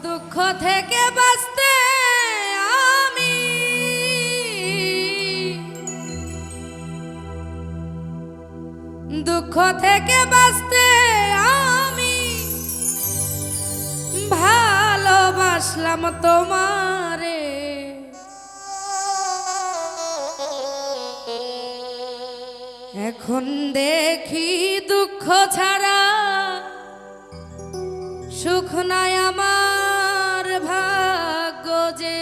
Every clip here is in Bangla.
দুঃখ থেকে বাঁচতে আমি দুঃখ থেকে বাঁচতে আমি ভালোবাসলাম তোমারে। এখন দেখি দুঃখ ছাড়া সুখ নাই আমার ভাগ্য যে।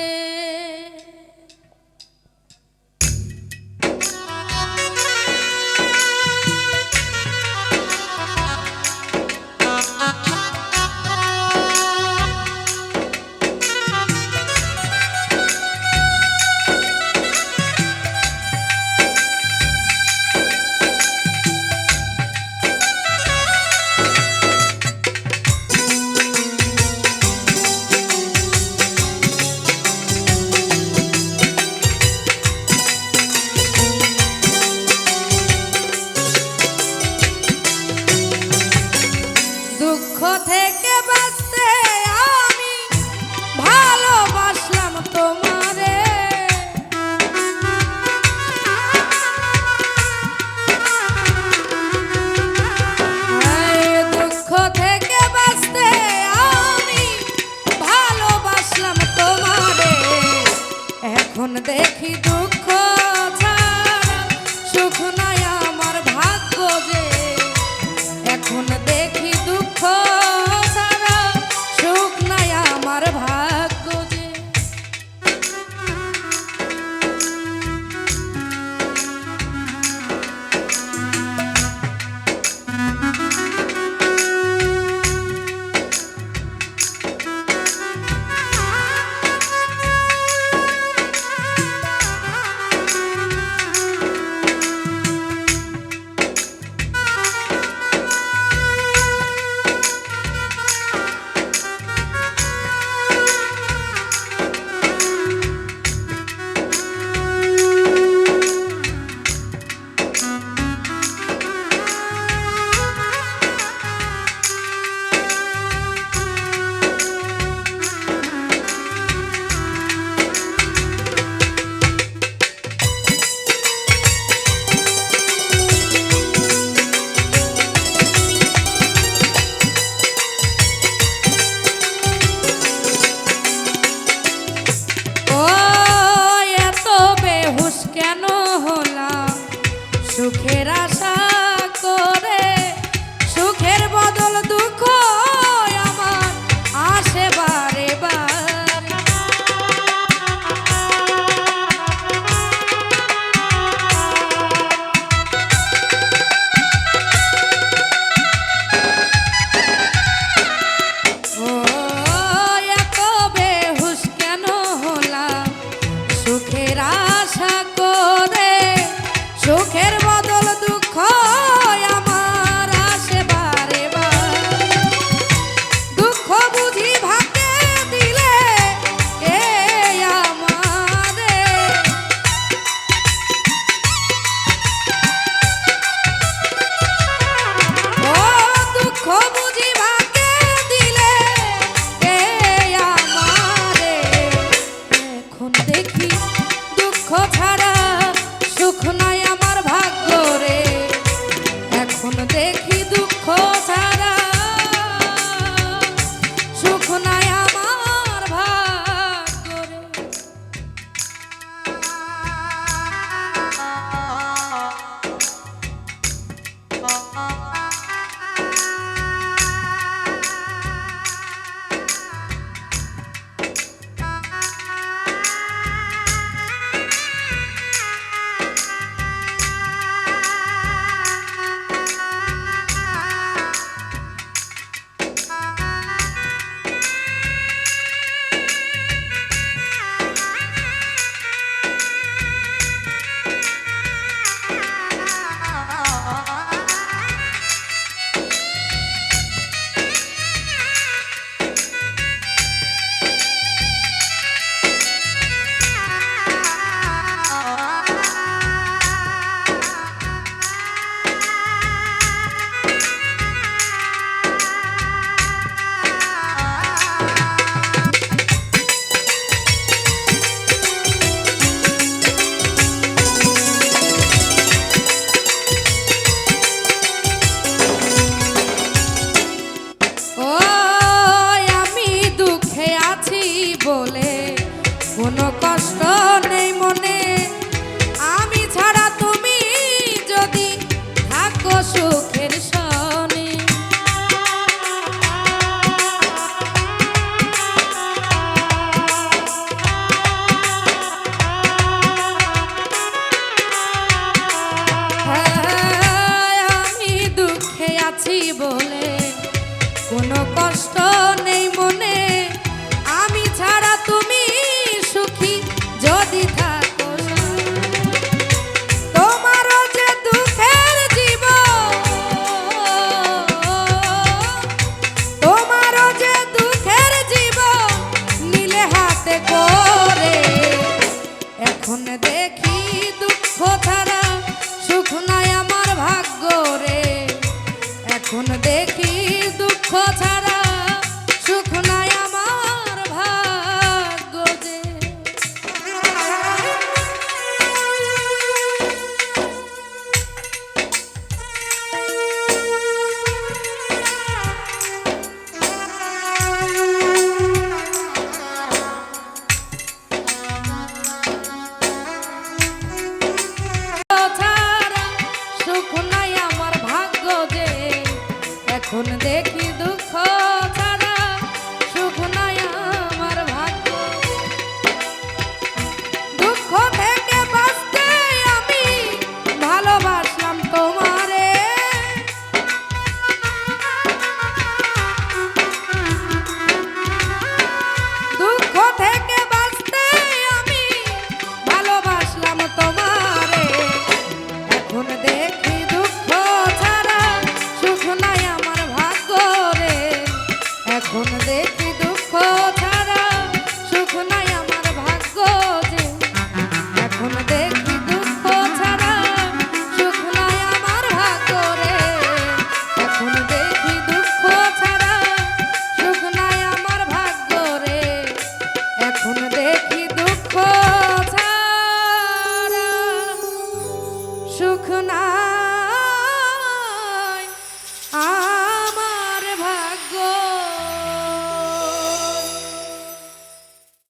দুঃখ থেকে বাঁচতে আমি ভালোবাসলাম তোমারে। দুঃখ থেকে বাঁচতে আমি ভালোবাসলাম তোমারে। এখন দেখি দুঃখ ছাড়া সুখ নাই আমার ভাগ্য যে। এখন দেখি দুঃখ ছাড়া সুখ নাই আমার ভাগ্য যে। কেন হলাম সুখের আশা করে, সুখের বদল দুঃখ আমার আসে বারে বারে। ও এত বেহুশ কেন হলাম সুখের আশা করে, সুখের বদল দুঃখ আমার আসে বারে বারে। দুঃখ বুঝি ভাগে দিলে কে আমারে। ও দুঃখ বুঝি ভাগে দিলে কে আমারে। এখন দেখি দুঃখ ছাড়া সুখ নাই আমার ভাগ্য রে। এখন দেখি দুঃখ ছাড়া সুখ নাই